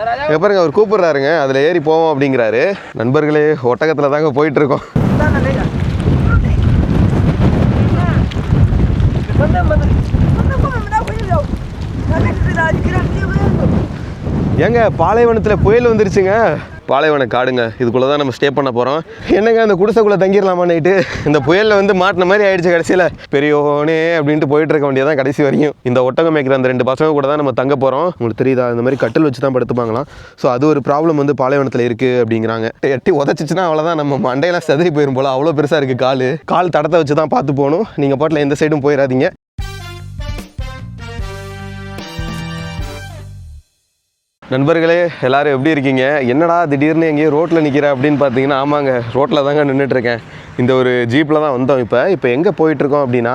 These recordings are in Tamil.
பாருங்க அவர் கூப்பிடுறாருங்க, அதில் ஏறி போவோம் அப்படிங்கிறாரு. நண்பர்களே ஒட்டகத்தில் தாங்க போயிட்டு இருக்கோம். ஏங்க பாலைவனத்தில் புயல் வந்துருச்சுங்க. பாலைவன காடுங்க, இதுக்குள்ளே தான் நம்ம ஸ்டே பண்ண போகிறோம். என்னங்க அந்த குடிசைக்குள்ளே தங்கிடலாமா நைட்டு? இந்த புயலில் வந்து மாட்டின மாதிரி ஆயிடுச்சு. கடைசியில் பெரியோனே அப்படின்ட்டு போயிட்டு இருக்க வேண்டியதான் கடைசி வரைக்கும். இந்த ஒட்டகம் மேய்க்கிற அந்த 2 பசங்க கூட தான் நம்ம தங்க போகிறோம். உங்களுக்கு தெரியுதா, இந்த மாதிரி கட்டில் வச்சு தான் படுத்துப்பாங்களாம். ஸோ அது ஒரு ப்ராப்ளம் வந்து பாலைவனத்தில் இருக்குது அப்படிங்கிறாங்க. எட்டி உதச்சிச்சுன்னா அவ்வளோதான், நம்ம மண்டையெல்லாம் செதறி போயிடும் போல், அவ்வளோ பெருசாக இருக்குது. கால் தடத்தை வச்சு தான் பார்த்து போகணும். நீங்கள் பாட்டில் எந்த சைடும் போயிடாதீங்க. நண்பர்களே எல்லாரும் எப்படி இருக்கீங்க? என்னடா திடீர்னு எங்கேயோ ரோட்டில் நிற்கிற அப்படின்னு பார்த்தீங்கன்னா, ஆமாங்க ரோட்டில் தாங்க நின்றுட்டுருக்கேன். இந்த ஒரு ஜீப்பில் தான் வந்தோம். இப்போ எங்கே போயிட்டுருக்கோம் அப்படின்னா,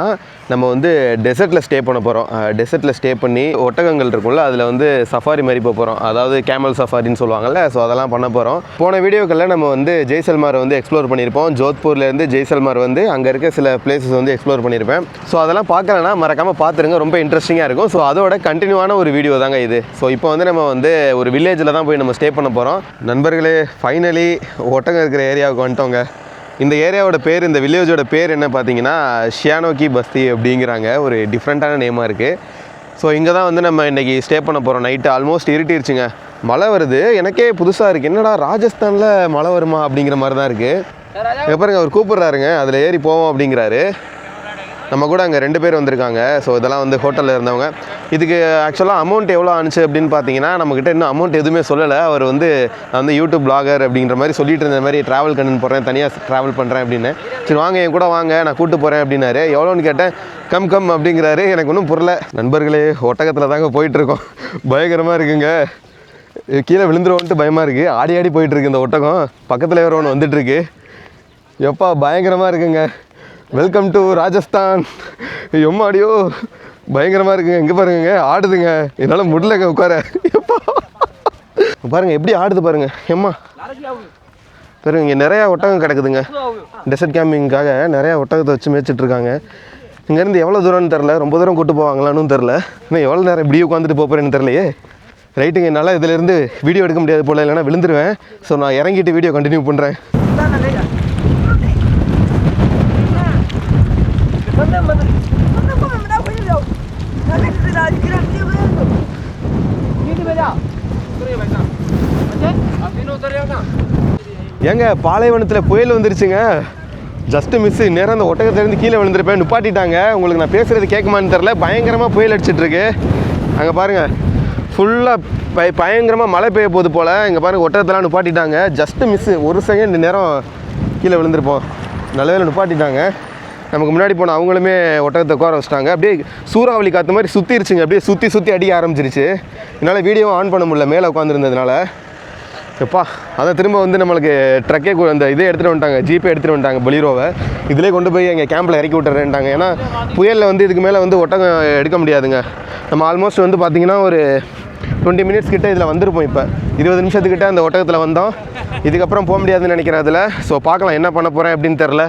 நம்ம வந்து டெசர்ட்டில் ஸ்டே பண்ண போகிறோம். டெசர்ட்டில் ஸ்டே பண்ணி ஒட்டகங்கள் இருக்கும்ல, அதில் வந்து சஃபாரி மாதிரி போக போகிறோம். அதாவது கேமல் சஃபாரின்னு சொல்லுவாங்கள்ல, ஸோ அதெல்லாம் பண்ண போகிறோம். போன வீடியோக்களில் நம்ம வந்து ஜெய்சல்மாரை வந்து எக்ஸ்ப்ளோர் பண்ணியிருப்போம். ஜோத்பூர்லேருந்து ஜெய்சல்மார் வந்து அங்கே இருக்க சில பிளேசஸ் வந்து எக்ஸ்ப்ளோர் பண்ணியிருப்பேன். ஸோ அதெல்லாம் பார்க்கலன்னா மறக்காமல் பார்த்துருங்க, ரொம்ப இன்ட்ரெஸ்டிங்காக இருக்கும். ஸோ அதோட கண்டினியூவான ஒரு வீடியோ தாங்க இது. ஸோ இப்போ வந்து நம்ம வந்து ஒரு வில்லேஜில் தான் போய் நம்ம ஸ்டே பண்ண போகிறோம். நண்பர்களே ஃபைனலி ஒட்டகம் இருக்கிற ஏரியாவுக்கு வந்துட்டோங்க. இந்த ஏரியாவோட பேர், இந்த வில்லேஜோட பேர் என்ன பார்த்தீங்கன்னா ஷியானோக்கி பஸ்தி அப்படிங்கிறாங்க. ஒரு டிஃப்ரெண்ட்டான நேமாக இருக்குது. ஸோ இங்கே தான் வந்து நம்ம இன்றைக்கி ஸ்டே பண்ண போகிறோம். நைட்டு ஆல்மோஸ்ட் இருட்டிருச்சுங்க, மழை வருது. எனக்கே புதுசாக இருக்குது, என்னடா ராஜஸ்தானில் மழை வருமா அப்படிங்கிற மாதிரி தான் இருக்குது. பாருங்க அவர் கூப்பிட்றாருங்க, அதில் ஏறி போவோம் அப்படிங்கிறாரு. நம்ம கூட அங்கே 2 பேர் வந்திருக்காங்க. ஸோ இதெல்லாம் வந்து ஹோட்டலில் இருந்தவங்க. இதுக்கு ஆக்சுவலாக அமௌண்ட் எவ்வளோ ஆணுச்சு அப்படின்னு பார்த்தீங்கன்னா, நம்மக்கிட்ட இன்னும் அமௌண்ட் எதுவுமே சொல்லலை. அவர் வந்து நான் வந்து யூடியூப் பிளாகர் அப்படிங்கிற மாதிரி சொல்லிட்டு இருந்த மாதிரி ட்ராவல் கண்ணன் போடுறேன், தனியாக ட்ராவல் பண்ணுறேன் அப்படின்னு. சரி வாங்க என் கூட வாங்க, நான் கூப்பிட்டு போகிறேன் அப்படின்னாரு. எவ்வளோன்னு கேட்டேன். கம் அப்படிங்கிறாரு. எனக்கு ஒன்றும் புரியல. நண்பர்களே ஒட்டகத்தில் தாங்க போயிட்டுருக்கோம். பயங்கரமாக இருக்குங்க, கீழே விழுந்துருவோன்ட்டு பயமாக இருக்குது. ஆடி போயிட்டுருக்கு இந்த ஒட்டகம். பக்கத்தில் வேறு ஒன்று வந்துட்டுருக்கு. எப்பா பயங்கரமாக இருக்குங்க. Welcome to Rajasthan. எம்மாடியோ பயங்கரமாக இருக்குங்க. இங்கே பாருங்க ஆடுதுங்க, என்னால் முடியலங்க உட்கார. எப்பா பாருங்கள் எப்படி ஆடுது பாருங்கள். எம்மா பாருங்க, இங்கே நிறையா ஒட்டகம் கிடக்குதுங்க. டெசர்ட் கேம்பிங்காக நிறையா ஒட்டகத்தை வச்சு மேய்ச்சிட்ருக்காங்க. இங்கேருந்து எவ்வளோ தூரம்னு தெரில, ரொம்ப தூரம் கூட்டு போவாங்களான்னு தெரில. இன்னும் எவ்வளோ நேரம் இப்படியே உட்காந்துட்டு போகிறேன்னு தெரிலையே. ரைட்டுங்க, என்னால் இதிலேருந்து வீடியோ எடுக்க முடியாது போல், இல்லைனா விழுந்துருவேன். ஸோ நான் இறங்கிட்டு வீடியோ கண்டினியூ பண்ணுறேன். ஏங்க பாலைவனத்தில் புயல் வந்துருச்சுங்க. ஜஸ்ட்டு மிஸ்ஸு, நேரம் அந்த ஒட்டகத்துலேருந்து கீழே விழுந்திருப்பேன். நிப்பாட்டிட்டாங்க. உங்களுக்கு நான் பேசுகிறது கேட்குமான்னு தெரில, பயங்கரமாக புயல் அடிச்சிட்ருக்கு. அங்கே பாருங்கள் ஃபுல்லாக பயங்கரமாக மழை பெய்ய போகுது போல். இங்கே பாருங்கள் ஒட்டகத்தெல்லாம் நிப்பாட்டிட்டாங்க. ஜஸ்ட்டு மிஸ்ஸு, 1 செகண்ட் நேரம் கீழே விழுந்திருப்போம். நல்ல வேலை நிப்பாட்டிட்டாங்க. நமக்கு முன்னாடி போன அவங்களுமே ஒட்டகத்தை உட்கார வச்சிட்டாங்க. அப்படியே சூறாவளி காற்று மாதிரி சுற்றிருச்சுங்க. அப்படியே சுற்றி அடிக்க ஆரம்பிச்சிருச்சு. என்னால் வீடியோ ஆன் பண்ண முடியல மேலே உட்காந்துருந்ததுனால. எப்பா அதான் திரும்ப வந்து நம்மளுக்கு ட்ரக்கே அந்த இதே எடுத்துகிட்டு வந்துட்டாங்க, ஜீப்பே எடுத்துகிட்டு வந்துட்டாங்க, பொலிரோவை. இதிலே கொண்டு போய் எங்கள் கேம்பில் இறக்கி விட்டுறேன்ட்டாங்க. ஏன்னா புயலில் வந்து இதுக்கு மேலே வந்து ஒட்டகம் எடுக்க முடியாதுங்க. நம்ம ஆல்மோஸ்ட் வந்து பார்த்திங்கன்னா ஒரு 20 மினிட்ஸ் கிட்டே இதில் வந்திருப்போம். இப்போ 20 நிமிஷத்துக்கிட்ட அந்த ஒட்டகத்தில் வந்தோம். இதுக்கப்புறம் போக முடியாதுன்னு நினைக்கிறேன் அதில். ஸோ பார்க்கலாம் என்ன பண்ண போகிறேன் அப்படின்னு தெரில.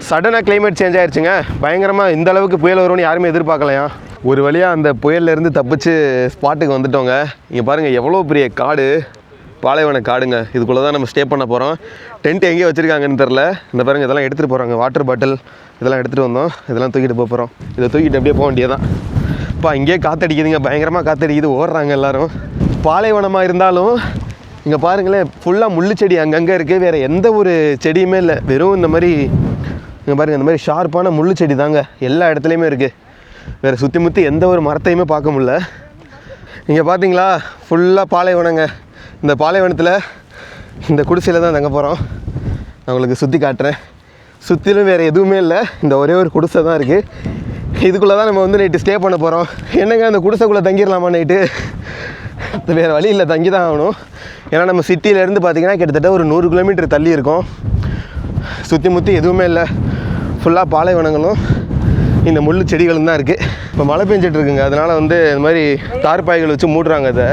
சடனாக கிளைமேட் சேஞ்ச் ஆயிடுச்சுங்க. பயங்கரமாக இந்த அளவுக்கு புயல் வரும்னு யாருமே எதிர்பார்க்கலையா. ஒரு வழியாக அந்த புயல்லேருந்து தப்பிச்சு ஸ்பாட்டுக்கு வந்துட்டோங்க. இங்கே பாருங்கள் எவ்வளோ பெரிய காடு, பாலைவன காடுங்க. இதுக்குள்ளே தான் நம்ம ஸ்டே பண்ண போகிறோம். டென்ட் எங்கேயோ வச்சுருக்காங்கன்னு தெரில. இந்த பாருங்கள் இதெல்லாம் எடுத்துகிட்டு போகிறாங்க. வாட்டர் பாட்டில் இதெல்லாம் எடுத்துகிட்டு வந்தோம். இதெல்லாம் தூக்கிட்டு போகிறோம். இதை தூக்கிட்டு அப்படியே போக வேண்டியதான். இப்போ இங்கேயே காற்றடிக்குதுங்க, பயங்கரமாக காற்றடிக்குது. ஓடுறாங்க எல்லோரும். பாலைவனமாக இருந்தாலும் இங்கே பாருங்களேன் ஃபுல்லாக முள்ளு செடி அங்கங்கே இருக்குது. வேறு எந்த ஒரு செடியுமே இல்லை, வெறும் இந்த மாதிரி இங்கே பாருங்கள் இந்த மாதிரி ஷார்ப்பான முள்ளு செடி தாங்க எல்லா இடத்துலையுமே இருக்குது. வேறு சுற்றி முற்றி எந்த ஒரு மரத்தையுமே பார்க்க முடியல. இங்கே பார்த்தீங்களா ஃபுல்லாக பாலைவனங்க. இந்த பாலைவனத்தில் இந்த குடிசையில் தான் தங்க போகிறோம். நான் உங்களுக்கு சுற்றி காட்டுறேன். சுற்றிலும் வேறு எதுவுமே இல்லை, இந்த ஒரே ஒரு குடிசை தான் இருக்குது. இதுக்குள்ளே தான் நம்ம வந்து நைட்டு ஸ்டே பண்ண போகிறோம். என்னங்க அந்த குடிசைக்குள்ளே தங்கிடலாமா நைட்டு? வேறு வழி இல்லை, தங்கி தான் ஆகணும். ஏன்னா நம்ம சிட்டியிலேருந்து பார்த்திங்கன்னா கிட்டத்தட்ட ஒரு 100 கிலோமீட்டர் தள்ளி இருக்கோம். சுற்றி முற்றி எதுவுமே இல்லை, ஃபுல்லாக பாலைவனங்களும் இந்த முள் செடிகளும் தான் இருக்குது. இப்போ மழை பெஞ்சிட்ருக்குங்க, அதனால் வந்து இந்த மாதிரி தார்பாய்கள் வச்சு மூடுறாங்க. அதை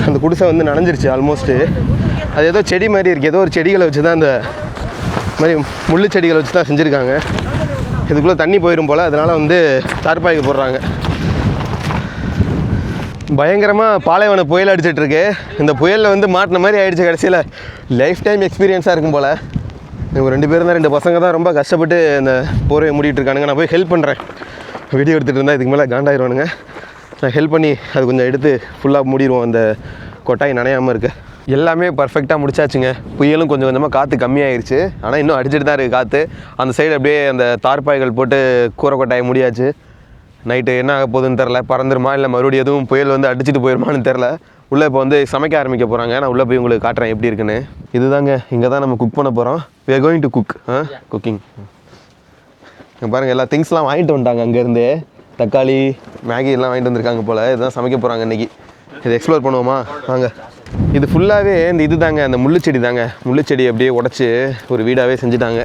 அந்த குடிசை வந்து நனைஞ்சிருச்சு ஆல்மோஸ்ட்டு. அது ஏதோ செடி மாதிரி இருக்குது, ஏதோ ஒரு செடிகளை வச்சு தான் அந்த மாதிரி முள் செடிகளை வச்சு தான் செஞ்சுருக்காங்க. இதுக்குள்ளே தண்ணி போயிடும் போல், அதனால் வந்து தார்பாய்க்கு போடுறாங்க. பயங்கரமாக பாலைவன புயல் அடிச்சிட்ருக்கு. இந்த புயலில் வந்து மாட்டின மாதிரி ஆகிடுச்சு. கடைசியில் லைஃப் டைம் எக்ஸ்பீரியன்ஸாக இருக்கும் போல். இவங்க 2 பேரும் தான், 2 பசங்க தான் ரொம்ப கஷ்டப்பட்டு இந்த போரையை மூடிட்டு இருக்கானுங்க. நான் போய் ஹெல்ப் பண்ணுறேன். வீடியோ எடுத்துகிட்டு இருந்தால் இதுக்கு மேலே காண்டாயிடுவானுங்க. நான் ஹெல்ப் பண்ணி அது கொஞ்சம் எடுத்து ஃபுல்லாக மூடிடுவோம். அந்த கொட்டாய் நனையாமல் இருக்குது. எல்லாமே பர்ஃபெக்டாக முடிச்சாச்சுங்க. புயலும் கொஞ்சம் கொஞ்சமாக காற்று கம்மியாயிருச்சு. ஆனால் இன்னும் அடிச்சுட்டு தான் இருக்குது காற்று. அந்த சைடு அப்படியே அந்த தார்பாய்கள் போட்டு கூரை கொட்டாயை முடியாச்சு. நைட்டு என்ன ஆக போகுதுன்னு தெரில. பறந்துருமா இல்லை மறுபடியும் எதுவும் புயல் வந்து அடிச்சுட்டு போயிடுமான்னு தெரில. உள்ளே இப்போ வந்து சமைக்க ஆரம்பிக்க போகிறாங்க. நான் உள்ளே போய் உங்களுக்கு காட்டுறேன் எப்படி இருக்குன்னு. இதுதாங்க, இங்கே தான் நம்ம குக் பண்ண போகிறோம். we are going to cook. Cooking. இங்கே பாருங்கள், எல்லா திங்ஸ்லாம் வாங்கிட்டு வந்துட்டாங்க. அங்கேருந்து தக்காளி, மேகி எல்லாம் வாங்கிட்டு வந்திருக்காங்க போல். இதுதான் சமைக்க போகிறாங்க இன்றைக்கி. இதை எக்ஸ்ப்ளோர் பண்ணுவோமா வாங்க. இது ஃபுல்லாகவே இந்த இது தாங்க, அந்த முள்ளுச்செடி தாங்க. முள்ளுச்செடி அப்படியே உடச்சி ஒரு வீடாகவே செஞ்சுட்டாங்க.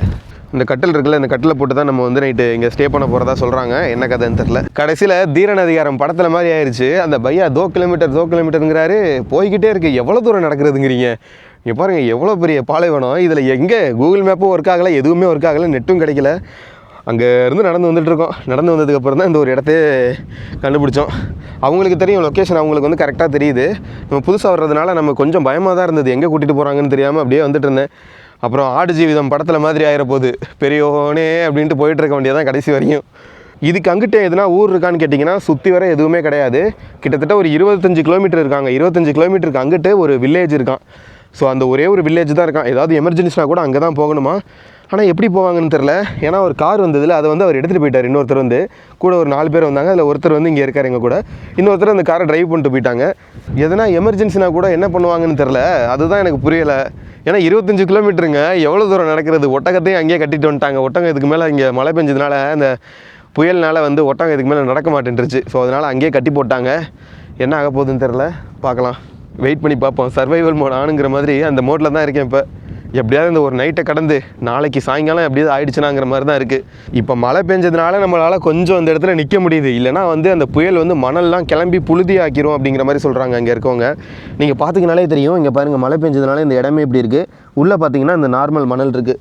இந்த கட்டில் இருக்குல்ல, இந்த கட்டில் போட்டு தான் நம்ம வந்து நைட்டு இங்கே ஸ்டே பண்ண போகிறதா சொல்கிறாங்க. என்ன கதைன்னு தெரில. கடைசியில் தீரன் அதிகாரம் படத்தில் மாதிரி ஆயிடுச்சு. அந்த பையா 2 கிலோமீட்டருங்கிறாரு. போய்கிட்டே இருக்குது. எவ்வளோ தூரம் நடக்கிறதுங்கிறீங்க. இங்கே பாருங்கள் எவ்வளோ பெரிய பாலைவனம். இதில் எங்கே கூகுள் மேப்பும் ஒர்க் ஆகலை, எதுவுமே ஒர்க் ஆகலை, நெட்டும் கிடைக்கல. அங்கே இருந்து நடந்து வந்துட்டுருக்கோம். நடந்து வந்ததுக்கப்புறம் தான் இந்த ஒரு இடத்தையே கண்டுபிடிச்சோம். அவங்களுக்கு தெரியும் லொக்கேஷன், அவங்களுக்கு வந்து கரெக்டாக தெரியுது. நம்ம புதுசாக வர்றதுனால நம்ம கொஞ்சம் பயமாக தான் இருந்தது. எங்கே கூட்டிகிட்டு போகிறாங்கன்னு தெரியாமல் அப்படியே வந்துட்டு இருந்தேன். அப்புறம் ஆடு ஜீவிதம் படத்தில் மாதிரி ஆயிரப்போகுது. பெரியோனே அப்படின்ட்டு போயிட்டுருக்க வேண்டியதான் கடைசி வரையும். இதுக்கு அங்கிட்ட எதுனா ஊர் இருக்கான்னு கேட்டிங்கன்னா சுற்றி வர எதுவுமே கிடையாது. கிட்டத்தட்ட ஒரு 25 கிலோமீட்டர் இருக்காங்க. 25 கிலோமீட்டருக்கு அங்கிட்டு ஒரு வில்லேஜ் இருக்கான். ஸோ அந்த ஒரே ஒரு வில்லேஜ் தான் இருக்கான். ஏதாவது எமர்ஜென்சினா கூட அங்கே தான் போகணுமா. ஆனால் எப்படி போவாங்கன்னு தெரில. ஏன்னா ஒரு கார் வந்ததில் அதை வந்து அவர் எடுத்துகிட்டு போயிட்டார். இன்னொருத்தர் வந்து கூட ஒரு 4 பேர் வந்தாங்க. அதில் ஒருத்தர் வந்து இங்கே இருக்கார் எங்கள் கூட. இன்னொருத்தர் அந்த காரை டிரைவ் பண்ணிட்டு போயிட்டாங்க. எதனா எமர்ஜென்சினா கூட என்ன பண்ணுவாங்கன்னு தெரில. அதுதான் எனக்கு புரியலை. ஏன்னா 25 கிலோமீட்டருங்க, எவ்வளோ தூரம் நடக்கிறது. ஒட்டகத்தையும் அங்கேயே கட்டிட்டு வந்துட்டாங்க. ஒட்டகம் இதுக்கு மேலே இங்கே மழை பெஞ்சதுனால அந்த புயல்னால் வந்து ஒட்டகம் இதுக்கு மேலே நடக்க மாட்டேன்ருச்சு. ஸோ அதனால் அங்கேயே கட்டி போட்டாங்க. என்ன ஆக போகுதுன்னு தெரில. பார்க்கலாம், வெயிட் பண்ணி பார்ப்போம். சர்வைவல் மோட் ஆனுங்கிற மாதிரி அந்த மோட்டில் தான் இருக்கேன் இப்போ. எப்படியாவது இந்த ஒரு நைட்டை கடந்து நாளைக்கு சாயங்காலம் எப்படியாவது ஆயிடுச்சுனாங்கிற மாதிரி தான் இருக்குது. இப்போ மழை பெஞ்சதுனால நம்மளால் கொஞ்சம் அந்த இடத்துல நிற்க முடியுது. இல்லைனா வந்து அந்த புயல் வந்து மணல்லாம் கிளம்பி புழுதி ஆக்கிரும் அப்படிங்கிற மாதிரி சொல்கிறாங்க அங்கே இருக்கவங்க. நீங்கள் பார்த்திங்கனாலே தெரியும். இங்கே பாருங்கள், மழை பெஞ்சதுனால இந்த இடமே இப்படி இருக்குது. உள்ளே பார்த்தீங்கன்னா இந்த நார்மல் மணல் இருக்குது.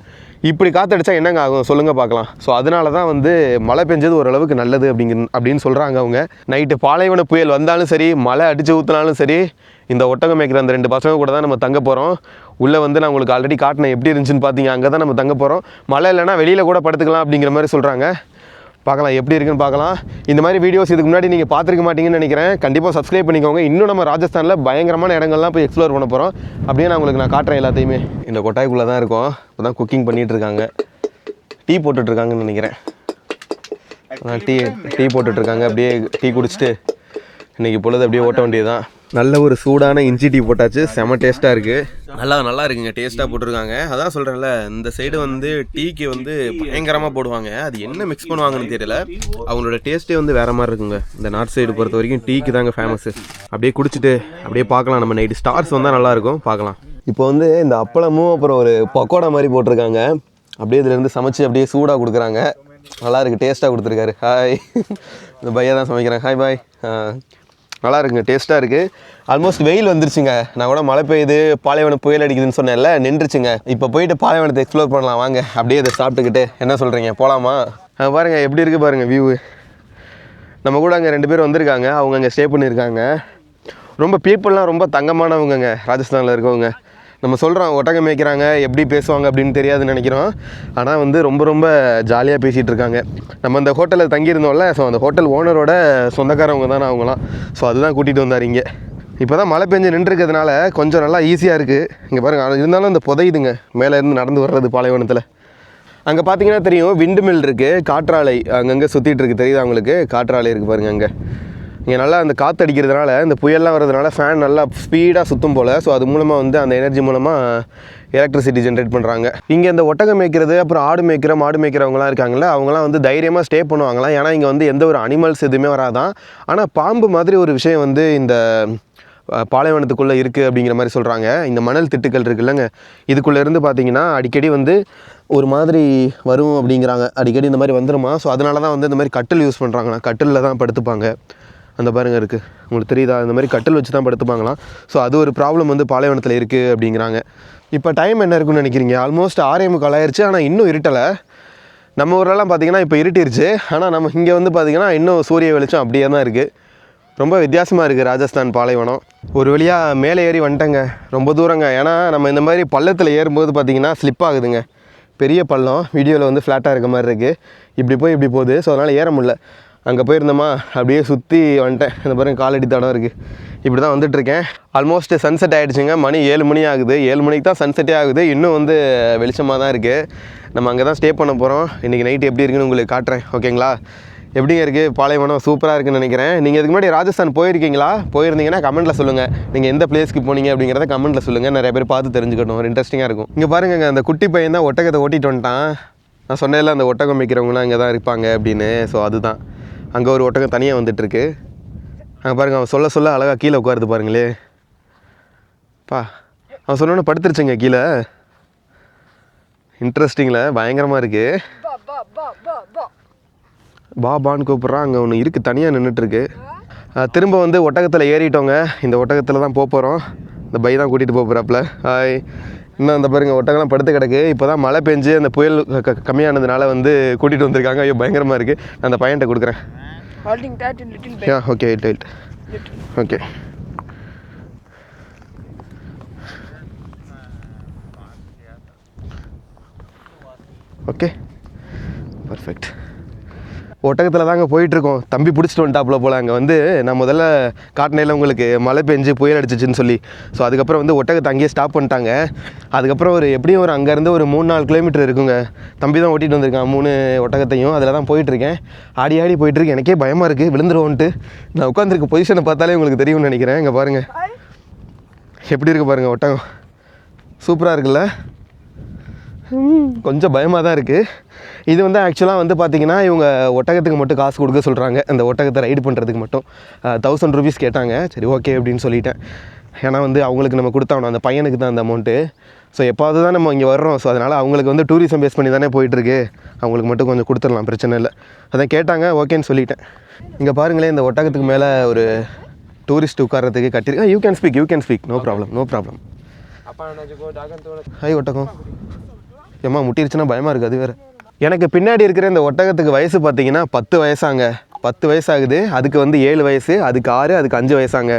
இப்படி காற்றடிச்சா என்னங்க ஆகும் சொல்லுங்கள் பார்க்கலாம். ஸோ அதனால தான் வந்து மழை பெஞ்சது ஓரளவுக்கு நல்லது அப்படின்னு சொல்கிறாங்க அவங்க. நைட்டு பாலைவன புயல் வந்தாலும் சரி, மழை அடித்து ஊற்றினாலும் சரி, இந்த ஒட்டகம் மேய்க்கிற அந்த 2 பசங்க கூட தான் நம்ம தங்க போகிறோம். உள்ளே வந்து நான் உங்களுக்கு ஆல்ரெடி காட்டினேன் எப்படி இருந்துச்சுன்னு பார்த்தீங்க. அங்கே தான் நம்ம தங்க போகிறோம். மழை இல்லைனா வெளியில் கூட படுத்துக்கலாம் அப்படிங்கிற மாதிரி சொல்கிறாங்க. பார்க்கலாம் எப்படி இருக்குன்னு பார்க்கலாம். இந்த மாதிரி வீடியோஸ் இதுக்கு முன்னாடி நீங்கள் பார்த்துருக்க மாட்டீங்கன்னு நினைக்கிறேன். கண்டிப்பாக சப்ஸ்கிரைப் பண்ணிக்கோங்க. இன்னும் நம்ம ராஜஸ்தானில் பயங்கரமான இடங்கள்லாம் போய் எக்ஸ்ப்ளோர் பண்ண போகிறோம். அப்படியே நான் உங்களுக்கு காட்டுறேன் எல்லாத்தையுமே. இந்த கொட்டாய்க்குள்ளே தான் இருக்கும். இப்போ தான் குக்கிங் பண்ணிகிட்டு இருக்காங்க. டீ போட்டுட்ருக்காங்கன்னு நினைக்கிறேன். டீ போட்டுட்ருக்காங்க. அப்படியே டீ குடிச்சிட்டு இன்றைக்கி பொழுது அப்படியே ஓட்ட வேண்டியது தான். நல்ல ஒரு சூடான இஞ்சி டீ போட்டாச்சு. செம டேஸ்ட்டாக இருக்குது. நல்லா இருக்குங்க. டேஸ்ட்டாக போட்டிருக்காங்க. அதான் சொல்கிறேன்ல, இந்த சைடு வந்து டீக்கு வந்து பயங்கரமாக போடுவாங்க. அது என்ன மிக்ஸ் பண்ணுவாங்கன்னு தெரியல. அவங்களோட டேஸ்ட்டே வந்து வேறு மாதிரி இருக்குங்க. இந்த நார்த் சைடு பொறுத்த வரைக்கும் டீக்கு தாங்க ஃபேமஸ்ஸு. அப்படியே குடிச்சிட்டு அப்படியே பார்க்கலாம். நம்ம நைட்டு ஸ்டார்ஸ் வந்தால் நல்லாயிருக்கும், பார்க்கலாம். இப்போ வந்து இந்த அப்பளமும் அப்புறம் ஒரு பக்கோடா மாதிரி போட்டிருக்காங்க. அப்படியே இதுலேருந்து சமைச்சு அப்படியே சூடாக கொடுக்குறாங்க. நல்லாயிருக்கு, டேஸ்ட்டாக கொடுத்துருக்காரு. ஹாய், இந்த பையா தான் சமைக்கிறேன். Hi bye. நல்லா இருக்குங்க, டேஸ்ட்டாக இருக்குது. ஆல்மோஸ்ட் வெயில் வந்துருச்சுங்க. நான் கூட மழை பெய்யுது, பாலைவனம் புயல் அடிக்குதுன்னு சொன்னேன்ல, நின்றுச்சுங்க. இப்போ போயிட்டு பாலைவனத்தை எக்ஸ்ப்ளோர் பண்ணலாம் வாங்க. அப்படியே இதை சாப்பிட்டுக்கிட்டு என்ன சொல்கிறீங்க, போகலாமா? பாருங்கள் எப்படி இருக்குது பாருங்கள் வியூ. நம்ம கூட அங்கே 2 பேர் வந்திருக்காங்க. அவங்க அங்கே ஸ்டே பண்ணியிருக்காங்க. ரொம்ப பீப்புளெலாம் ரொம்ப தங்கமானவங்கங்க ராஜஸ்தானில் இருக்கவங்க. நம்ம சொல்கிறோம் ஒட்டகம் மேய்க்கிறாங்க, எப்படி பேசுவாங்க அப்படின்னு தெரியாதுன்னு நினைக்கிறோம். ஆனால் வந்து ரொம்ப ரொம்ப ஜாலியாக பேசிகிட்டு இருக்காங்க. நம்ம அந்த ஹோட்டலில் தங்கியிருந்தோம்ல, ஸோ அந்த ஹோட்டல் ஓனரோட சொந்தக்காரவங்க தானே அவங்களாம். ஸோ அதுதான் கூட்டிகிட்டு வந்தார் இங்கே. இப்போ தான் மழை பெஞ்சு நின்றுருக்கிறதுனால கொஞ்சம் நல்லா ஈஸியாக இருக்குது. இங்கே பாருங்கள், இருந்தாலும் அந்த புதையுதுங்க மேலே இருந்து நடந்து வர்றது பாலைவனத்தில். அங்கே பார்த்தீங்கன்னா தெரியும், விண்டு மில் இருக்குது, காற்றாலை அங்கங்கே சுற்றிட்டு இருக்குது. தெரியுது அவங்களுக்கு? காற்றாலை இருக்குது பாருங்கள் அங்கே. இங்கே நல்லா அந்த காற்று அடிக்கிறதுனால, இந்த புயல்லாம் வர்றதுனால ஃபேன் நல்லா ஸ்பீடாக சுற்றும் போல். ஸோ அது மூலமாக வந்து அந்த எனர்ஜி மூலமாக எலக்ட்ரிசிட்டி ஜென்ரேட் பண்ணுறாங்க. இங்கே இந்த ஒட்டகம் மேய்க்கிறது, அப்புறம் ஆடு மாடு மேய்க்கிறவங்களாம் இருக்காங்களே, அவங்களாம் வந்து தைரியமாக ஸ்டே பண்ணுவாங்களாம். ஏன்னா இங்கே வந்து எந்த ஒரு அனிமல்ஸ் எதுவுமே வராதான். ஆனால் பாம்பு மாதிரி ஒரு விஷயம் வந்து இந்த பாலைவனத்துக்குள்ளே இருக்குது அப்படிங்கிற மாதிரி சொல்கிறாங்க. இந்த மணல் திட்டுக்கள் இருக்குல்லங்க, இதுக்குள்ளே இருந்து பார்த்தீங்கன்னா அடிக்கடி வந்து ஒரு மாதிரி வரும் அப்படிங்கிறாங்க. அடிக்கடி இந்த மாதிரி வந்துடுமா. ஸோ அதனால தான் வந்து இந்த மாதிரி கட்டில் யூஸ் பண்ணுறாங்களா. கட்டிலில் தான் படுத்துப்பாங்க. அந்த பாருங்க இருக்குது, உங்களுக்கு தெரியுதா? இந்த மாதிரி கட்டில் வச்சு தான் படுத்துப்பாங்களாம். ஸோ அது ஒரு ப்ராப்ளம் வந்து பாலைவனத்தில் இருக்குது அப்படிங்கிறாங்க. இப்போ டைம் என்ன இருக்குன்னு நினைக்கிறீங்க? ஆல்மோஸ்ட் 6:45 ஆயிடுச்சு. ஆனால் இன்னும் இருட்டலை. நம்ம ஊரெல்லாம் பார்த்திங்கன்னா இப்போ இருட்டிருச்சு. ஆனால் நம்ம இங்கே வந்து பார்த்திங்கன்னா இன்னும் சூரிய வெளிச்சம் அப்படியே தான் இருக்குது. ரொம்ப வித்தியாசமாக இருக்குது ராஜஸ்தான் பாலைவனம். ஒரு வழியாக மேலே ஏறி வந்துட்டேங்க. ரொம்ப தூரங்க. ஏன்னா நம்ம இந்த மாதிரி பள்ளத்தில் ஏறும்போது பார்த்திங்கன்னா ஸ்லிப் ஆகுதுங்க. பெரிய பள்ளம், வீடியோவில் வந்து ஃப்ளாட்டாக இருக்க மாதிரி இருக்குது. இப்படி போய் இப்படி போகுது. ஸோ அதனால் ஏற முடியல. அங்கே போயிருந்தோமா அப்படியே சுற்றி வந்துட்டேன். இந்த பாருங்க காலடி தடம் இருக்குது. இப்படி தான் வந்துட்டுருக்கேன். Almost sunset ஆகிடுச்சுங்க. மணி 7 மணி ஆகுது. 7 மணிக்கு தான் சன்செட்டே ஆகுது. இன்னும் வந்து வெளிச்சமாக தான் இருக்குது. நம்ம அங்கே தான் ஸ்டே பண்ண போகிறோம். இன்றைக்கி நைட்டு எப்படி இருக்குன்னு உங்களுக்கு காட்டுறேன். ஓகேங்களா? எப்படிங்க இருக்குது பாலைவனம்? சூப்பராக இருக்குன்னு நினைக்கிறேன். நீங்கள் இதுக்கு முன்னாடி ராஜஸ்தான் போயிருக்கீங்களா? போயிருந்தீங்கன்னா கமெண்ட்டில் சொல்லுங்கள். நீங்கள் எந்த பிளேஸ்க்கு போனீங்க அப்படிங்கிறத கமெண்ட்டில் சொல்லுங்கள். நிறைய பேர் பார்த்து தெரிஞ்சுக்கட்டும். ஒரு இன்ட்ரெஸ்டிங்காக இருக்கும். இங்கே பாருங்க, அந்த குட்டி பையன் தான் ஒட்டகத்தை ஓட்டிட்டு வந்துட்டான். நான் சொன்னேன்ல அந்த ஒட்டகம் வைக்கிறவங்களாம் இங்கே தான் இருப்பாங்க அப்படின்னு. ஸோ அதுதான் அங்கே ஒரு ஒட்டகம் தனியாக வந்துட்டுருக்கு. அங்கே பாருங்கள், அவன் சொல்ல சொல்ல அழகாக கீழே உட்காருது பாருங்களே. அவன் சொன்னோன்னு படுத்துருச்சுங்க கீழே. இன்ட்ரெஸ்டிங்கில் பயங்கரமாக இருக்குது. பாபான்னு கூப்பிட்றான். அங்கே ஒன்று இருக்குது, தனியாக நின்றுட்டுருக்கு. திரும்ப வந்து ஒட்டகத்தில் ஏறிட்டோங்க. இந்த ஒட்டகத்தில் தான் போகிறோம். இந்த பை தான் கூட்டிகிட்டு போகிறாப்புல. ஹாய். இன்னும் அந்த பாருங்கள் ஒட்டகம்லாம் படுத்து கிடக்கு. இப்போ தான் மழை பெஞ்சு அந்த புயல் கம்மியானதுனால வந்து கூட்டிகிட்டு வந்திருக்காங்க. ஐயோ பயங்கரமாக இருக்குது. நான் அந்த பையன்கிட்ட கொடுக்குறேன். Okay wait okay. Okay perfect. ஒட்டகத்தில் தாங்க போயிட்டுருக்கோம். தம்பி பிடிச்சிட்டு வந்துட்டாப்புல போல். அங்கே வந்து நான் முதல்ல காட்டினேல உங்களுக்கு மழை பெஞ்சு புயல் அடிச்சிச்சின்னு சொல்லி. ஸோ அதுக்கப்புறம் வந்து ஒட்டகத்தை அங்கேயே ஸ்டாப் பண்ணிட்டாங்க. அதுக்கப்புறம் எப்படியும் அங்கேருந்து ஒரு 3-4 கிலோமீட்டர் இருக்குங்க. தம்பி தான் ஓட்டிகிட்டு வந்திருக்கான் 3 ஒட்டகத்தையும். அதில் தான் போயிட்டுருக்கேன். ஆடி போயிட்டுருக்கு. எனக்கே பயமாக இருக்குது விழுந்துருவோன்ட்டு. நான் உட்காந்துருக்க பொசிஷனை பார்த்தாலே உங்களுக்கு தெரியும்னு நினைக்கிறேன். இங்கே பாருங்கள் எப்படி இருக்குது பாருங்கள் ஒட்டகம். சூப்பராக இருக்குல்ல? கொஞ்சம் பயமாக தான் இருக்குது. இது வந்து ஆக்சுவலாக வந்து பார்த்திங்கன்னா இவங்க ஒட்டகத்துக்கு மட்டும் காசு கொடுக்க சொல்கிறாங்க. அந்த ஒட்டகத்தை ரைடு பண்ணுறதுக்கு மட்டும் 1000 rupees கேட்டாங்க. சரி ஓகே அப்படின்னு சொல்லிட்டேன். ஏன்னா வந்து அவங்களுக்கு நம்ம கொடுத்தாகணும். அந்த பையனுக்கு தான் அந்த அமௌண்ட்டு. ஸோ எப்போது தான் நம்ம இங்கே வர்றோம். ஸோ அதனால் அவங்களுக்கு வந்து டூரிசம் பேஸ் பண்ணி தானே போயிட்டுருக்கு. அவங்களுக்கு மட்டும் கொஞ்சம் கொடுத்துடலாம், பிரச்சனை இல்லை. அதான் கேட்டாங்க, ஓகேன்னு சொல்லிட்டேன். இங்கே பாருங்களேன், இந்த ஒட்டகத்துக்கு மேலே ஒரு டூரிஸ்ட் உட்கார்றதுக்கு கட்டியிருக்கேன். You can speak no problem. Hi ஒட்டகம். ஏம்மா முட்டிருச்சுன்னா பயமாக இருக்குது. அது வேறு. எனக்கு பின்னாடி இருக்கிற இந்த ஒட்டகத்துக்கு வயசு பார்த்தீங்கன்னா 10 வயசாங்க. 10 வயசாகுது. அதுக்கு வந்து 7 வயசு, அதுக்கு 6, அதுக்கு 5 வயசாங்க.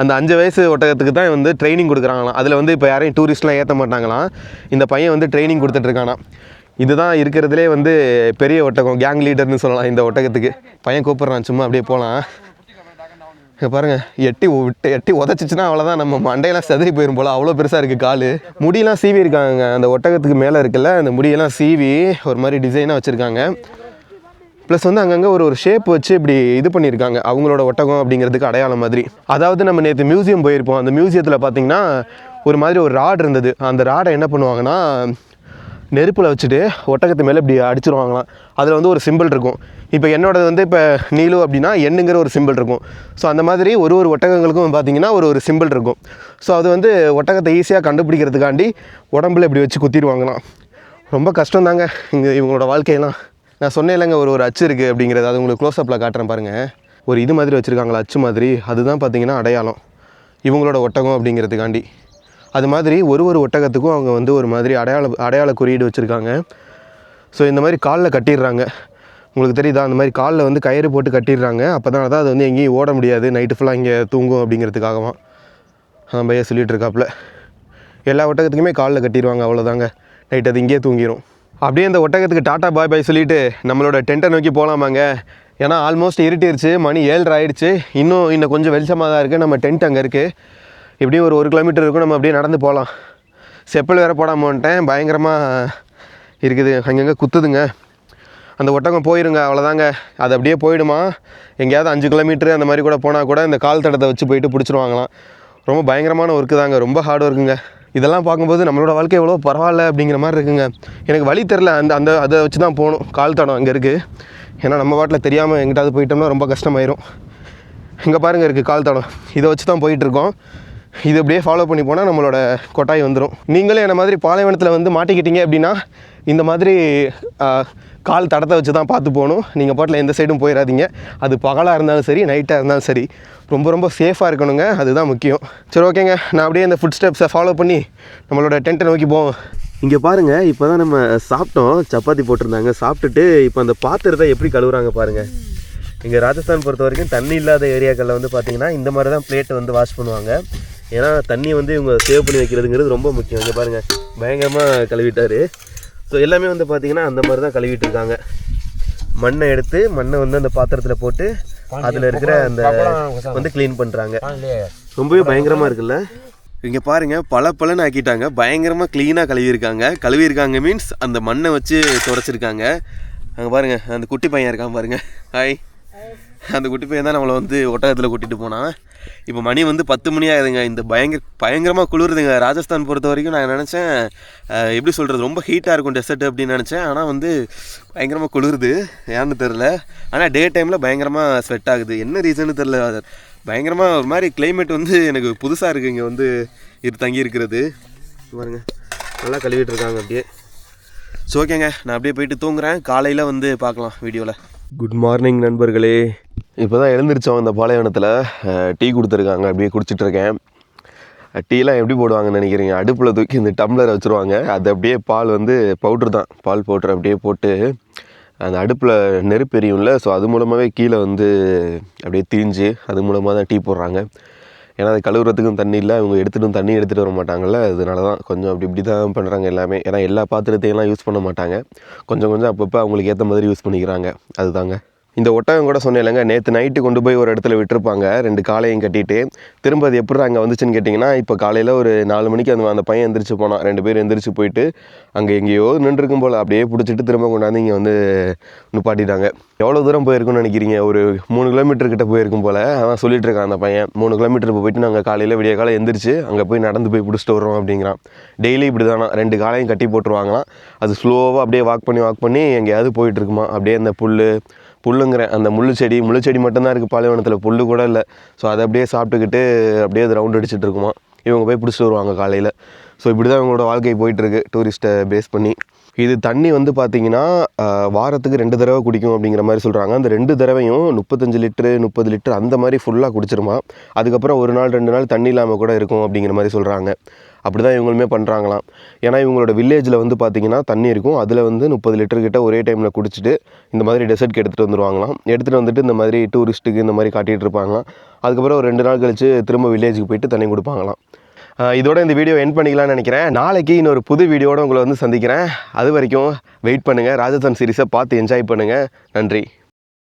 அந்த 5 வயசு ஒட்டகத்துக்கு தான் வந்து ட்ரைனிங் கொடுக்குறாங்களாம். அதில் வந்து இப்போ யாரையும் டூரிஸ்ட்லாம் ஏற்ற மாட்டாங்களாம். இந்த பையன் வந்து ட்ரைனிங் கொடுத்துட்ருக்கானா. இதுதான் இருக்கிறதுலே வந்து பெரிய ஒட்டகம், கேங் லீடர்னு சொல்லலாம் இந்த ஒட்டகத்துக்கு. பையன் கூப்பிட்றான், சும்மா அப்படியே போகலாம். பாருங்கள், எட்டி உதச்சிச்சுன்னா அவ்வளோதான், நம்ம மண்டையெல்லாம் செதறி போயிடும் போல். அவ்வளோ பெருசாக இருக்குது கால். முடியெல்லாம் சீவி இருக்காங்க. அந்த ஒட்டகத்துக்கு மேலே இருக்குல்ல, அந்த முடியெல்லாம் சீவி ஒரு மாதிரி டிசைனாக வச்சுருக்காங்க. ப்ளஸ் வந்து அங்கங்கே ஒரு ஷேப் வச்சு இப்படி இது பண்ணியிருக்காங்க. அவங்களோட ஒட்டகம் அப்படிங்கிறதுக்கு அடையாளம் மாதிரி. அதாவது நம்ம நேற்று மியூசியம் போயிருப்போம். அந்த மியூசியத்தில் பார்த்திங்கன்னா ஒரு மாதிரி ஒரு ராட் இருந்தது. அந்த ராடை என்ன பண்ணுவாங்கன்னா நெருப்பில் வச்சுட்டு ஒட்டகத்து மேலே இப்படி அடிச்சிருவாங்களாம். அதில் வந்து ஒரு சிம்பிள் இருக்கும். இப்போ என்னோடது வந்து இப்போ நீலு அப்படின்னா எண்ணுங்கிற ஒரு சிம்பிள் இருக்கும். ஸோ அந்த மாதிரி ஒரு ஒட்டகங்களுக்கும் பார்த்திங்கன்னா ஒரு சிம்பிள் இருக்கும். ஸோ அது வந்து ஒட்டகத்தை ஈஸியாக கண்டுபிடிக்கிறதுக்காண்டி உடம்புல இப்படி வச்சு குத்திடுவாங்களாம். ரொம்ப கஷ்டம் தாங்க இங்கே இவங்களோட வாழ்க்கையெல்லாம். நான் சொன்னேன் இல்லைங்க, ஒரு அச்சு இருக்குது அப்படிங்கிறது. அது உங்களுக்கு க்ளோஸ்அப்பில் காட்டுறேன் பாருங்கள். ஒரு இது மாதிரி வச்சுருக்காங்களா, அச்சு மாதிரி. அதுதான் பார்த்திங்கன்னா அடையாளம் இவங்களோட ஒட்டகம் அப்படிங்கிறதுக்காண்டி. அது மாதிரி ஒரு ஒட்டகத்துக்கும் அவங்க வந்து ஒரு மாதிரி அடையாள குறியீடு வச்சுருக்காங்க. ஸோ இந்த மாதிரி காலில் கட்டிடுறாங்க. உங்களுக்கு தெரியுதா? அந்த மாதிரி காலில் வந்து கயிறு போட்டு கட்டிடுறாங்க. அப்போ தான் அது வந்து எங்கேயும் ஓட முடியாது, நைட்டு ஃபுல்லாக இங்கே தூங்கும் அப்படிங்கிறதுக்காகவும் பையன் சொல்லிகிட்டு இருக்காப்புல. எல்லா ஒட்டகத்துக்குமே காலில் கட்டிடுவாங்க, அவ்வளோதாங்க. நைட் அது இங்கேயே தூங்கிடும். அப்படியே இந்த ஒட்டகத்துக்கு டாட்டா பாய் சொல்லிவிட்டு நம்மளோட டென்ட்டை நோக்கி போகலாமாங்க. ஏன்னா ஆல்மோஸ்ட் இருட்டிருச்சு, மணி 7:30 ஆகிடுச்சு. இன்னும் கொஞ்சம் வெளிச்சமாக தான் இருக்குது. நம்ம டென்ட் அங்கே இருக்குது. எப்படியும் ஒரு கிலோமீட்டர் இருக்கும். நம்ம அப்படியே நடந்து போகலாம். செப்பல் வேறு போடாமல் வந்துட்டேன். பயங்கரமாக இருக்குது, அங்கங்கே குத்துதுங்க. அந்த ஒட்டகம் போயிருங்க, அவ்வளோதாங்க. அது அப்படியே போயிடுமா. எங்கேயாவது 5 கிலோமீட்டரு அந்த மாதிரி கூட போனால் கூட இந்த கால் தடத்தை வச்சு போயிட்டு பிடிச்சிருவாங்களாம். ரொம்ப பயங்கரமான ஒர்க்கு தாங்க, ரொம்ப ஹார்ட் ஒர்க்குங்க. இதெல்லாம் பார்க்கும்போது நம்மளோட வாழ்க்கை எவ்வளோ பரவாயில்ல அப்படிங்கிற மாதிரி இருக்குங்க. எனக்கு வழி தெரில, அதை வச்சு தான் போகணும். கால் தடம் அங்கே இருக்குது. ஏன்னா நம்ம வாட்டில் தெரியாமல் எங்கிட்டாவது போயிட்டோம்னா ரொம்ப கஷ்டமாயிரும். இங்கே பாருங்கள் இருக்குது கால் தடம். இதை வச்சு தான் போயிட்டுருக்கோம். இது அப்படியே ஃபாலோ பண்ணி போனால் நம்மளோட கொட்டாய் வந்துடும். நீங்களே என்ன மாதிரி பாலைவனத்தில் வந்து மாட்டிக்கிட்டீங்க அப்படின்னா இந்த மாதிரி கால் தடத்தை வச்சு தான் பார்த்து போகணும். நீங்கள் பாட்டில் எந்த சைடும் போயிடாதீங்க. அது பகலாக இருந்தாலும் சரி, நைட்டாக இருந்தாலும் சரி, ரொம்ப சேஃபாக இருக்கணுங்க. அதுதான் முக்கியம். சரி ஓகேங்க, நான் அப்படியே இந்த ஃபுட் ஸ்டெப்ஸை ஃபாலோ பண்ணி நம்மளோட டென்ட்டை நோக்கி போவோம். இங்கே பாருங்கள், இப்போ தான் நம்ம சாப்பிட்டோம். சப்பாத்தி போட்டிருந்தாங்க. சாப்பிட்டுட்டு இப்போ அந்த பாத்திரத்தை எப்படி கழுவுறாங்க பாருங்கள். இங்கே ராஜஸ்தான் பொறுத்த வரைக்கும் தண்ணி இல்லாத ஏரியாக்களில் வந்து பார்த்திங்கன்னா இந்த மாதிரி தான் பிளேட்டை வந்து வாஷ் பண்ணுவாங்க. ஏன்னா தண்ணி வந்து இவங்க சேவ் பண்ணி வைக்கிறதுங்கிறது ரொம்ப முக்கியம். இங்கே பாருங்கள் பயங்கரமாக கழுவிட்டார். ஸோ எல்லாமே வந்து பார்த்திங்கன்னா அந்த மாதிரி தான் கழுவிட்டு இருக்காங்க. மண்ணை எடுத்து மண்ணை வந்து அந்த பாத்திரத்தில் போட்டு அதில் இருக்கிற அந்த வந்து க்ளீன் பண்ணுறாங்க. ரொம்பவே பயங்கரமாக இருக்குல்ல. இங்கே பாருங்கள் பலன்னு ஆக்கிட்டாங்க. பயங்கரமாக க்ளீனாக கழுவியிருக்காங்க மீன்ஸ் அந்த மண்ணை வச்சு துடைச்சிருக்காங்க. அங்கே பாருங்கள் அந்த குட்டி பையன் இருக்கான் பாருங்கள். ஹாய். அந்த குட்டி பையன் தான் நம்மளை வந்து ஒட்டகத்தில் கூட்டிகிட்டு போனான். இப்போ மணி வந்து 10 மணி ஆகுதுங்க. இந்த பயங்கரமாக குளிருதுங்க. ராஜஸ்தான் பொறுத்த வரைக்கும் நான் நினச்சேன் எப்படி சொல்கிறது ரொம்ப ஹீட்டாக இருக்கும் டெசர்ட் அப்படின்னு நினச்சேன். ஆனால் வந்து பயங்கரமாக குளிருது ஏன்னு தெரில. ஆனால் டே டைமில் பயங்கரமாக ஸ்வெட் ஆகுது. என்ன ரீசன்னு தெரில. பயங்கரமாக ஒரு மாதிரி கிளைமேட் வந்து எனக்கு புதுசாக இருக்குது இங்கே வந்து தங்கி இருக்கிறது. பாருங்கள் நல்லா கழுவிட்டு இருக்காங்க அப்படியே. ஸோ ஓகேங்க, நான் அப்படியே போயிட்டு தூங்குறேன். காலையில் வந்து பார்க்கலாம் வீடியோவில். குட் மார்னிங் நண்பர்களே. இப்போ தான் எழுந்திரிச்சோம். இந்த பாலைவனத்தில் டீ கொடுத்துருக்காங்க. அப்படியே குடிச்சிட்ருக்கேன். டீலாம் எப்படி போடுவாங்கன்னு நினைக்கிறீங்க? அடுப்பில் தூக்கி இந்த டம்ளரை வச்சுருவாங்க. அது அப்படியே பால் வந்து பவுட்ரு தான், பால் பவுட்ரு அப்படியே போட்டு அந்த அடுப்பில் நெருப்பு எரியும்ல. ஸோ அது மூலமாகவே கீழே வந்து அப்படியே தீஞ்சு அது மூலமாக தான் டீ போடுறாங்க. ஏன்னா அது கழுவுறதுக்கும் தண்ணி இல்லை, அவங்க தண்ணி எடுத்துகிட்டு வர மாட்டாங்கல்ல. அதனால தான் கொஞ்சம் இப்படி தான் பண்ணுறாங்க எல்லாமே. ஏன்னா எல்லா பாத்திரத்தையெல்லாம் யூஸ் பண்ண மாட்டாங்க. கொஞ்சம் அப்பப்போ அவங்களுக்கு ஏற்ற மாதிரி யூஸ் பண்ணிக்கிறாங்க. அதுதாங்க. இந்த ஒட்டகம் கூட சொன்னேன் இல்லைங்க, நேற்று நைட்டு கொண்டு போய் ஒரு இடத்துல விட்டுருப்பாங்க 2 காலையும் கட்டிட்டு. திரும்ப அது எப்படி அங்கே வந்துச்சுன்னு கேட்டிங்கன்னா, இப்போ காலையில் ஒரு 4 மணிக்கு அந்த பையன் எந்திரிச்சு போனான். 2 பேர் எந்திரிச்சு போயிட்டு அங்கே எங்கேயோ நின்றுருக்கும் போல் அப்படியே பிடிச்சிட்டு திரும்ப கொண்டாந்து இங்கே வந்து நிப்பாட்டிட்டாங்க. எவ்வளோ தூரம் போயிருக்குன்னு நினைக்கிறீங்க? ஒரு 3 கிலோமீட்டர் கிட்ட போயிருக்கும் போல். அதான் சொல்லிட்டு இருக்கான் அந்த பையன். 3 கிலோமீட்டர் போயிட்டு நாங்கள் காலையில் விடிய காலை எந்திரிச்சு அங்கே போய் நடந்து போய் பிடிச்சிட்டு வரோம் அப்படிங்கிறான். டெய்லி இப்படி தானா 2 காலையும் கட்டி போட்டுருவாங்களாம். அது ஸ்லோவாக அப்படியே வாக் பண்ணி எங்கேயாவது போயிட்டு இருக்குமா. அப்படியே அந்த புல்லுங்கிறேன் அந்த முள்ளு செடி மட்டும்தான் இருக்குது பாலைவனத்தில், புல்லு கூட இல்லை. ஸோ அதை அப்படியே சாப்பிட்டுக்கிட்டு அப்படியே அது ரவுண்ட் அடிச்சுட்டு இருக்குமா. இவங்க போய் பிடிச்சிட்டு வருவாங்க காலையில். ஸோ இப்படி தான் இவங்களோட வாழ்க்கை போயிட்டுருக்கு டூரிஸ்ட்டை பேஸ் பண்ணி. இது தண்ணி வந்து பார்த்திங்கன்னா வாரத்துக்கு 2 தடவை குடிக்கும் அப்படிங்கிற மாதிரி சொல்கிறாங்க. அந்த 2 தடவையும் 35 லிட்டரு 30 லிட்டர் அந்த மாதிரி ஃபுல்லாக குடிச்சிருமா. அதுக்கப்புறம் 1 நாள் 2 நாள் தண்ணி இல்லாமல் கூட இருக்கும் அப்படிங்கிற மாதிரி சொல்கிறாங்க. அப்படி தான் இவங்களுமே பண்ணுறாங்களாம். ஏன்னா இவங்களோட வில்லேஜில் வந்து பார்த்திங்கன்னா தண்ணி இருக்கும். அதில் வந்து 30 லிட்டர் கிட்ட ஒரே டைமில் குடிச்சிட்டு இந்த மாதிரி டெசர்ட்க்கு எடுத்துகிட்டு வந்துடுவாங்களாம். எடுத்துகிட்டு வந்துட்டு இந்த மாதிரி டூரிஸ்ட்டுக்கு இந்த மாதிரி காட்டிகிட்டு இருப்பாங்களாம். அதுக்கப்புறம் ஒரு 2 நாள் கழித்து திரும்ப வில்லேஜுக்கு போயிட்டு தண்ணி கொடுப்பாங்களாம். இதோட இந்த வீடியோ எண்ட் பண்ணிக்கலாம்னு நினைக்கிறேன். நாளைக்கு இன்னொரு புது வீடியோட உங்களை வந்து சந்திக்கிறேன். அது வரைக்கும் வெயிட் பண்ணுங்கள். ராஜஸ்தான் சீரிஸை பார்த்து என்ஜாய் பண்ணுங்கள். நன்றி.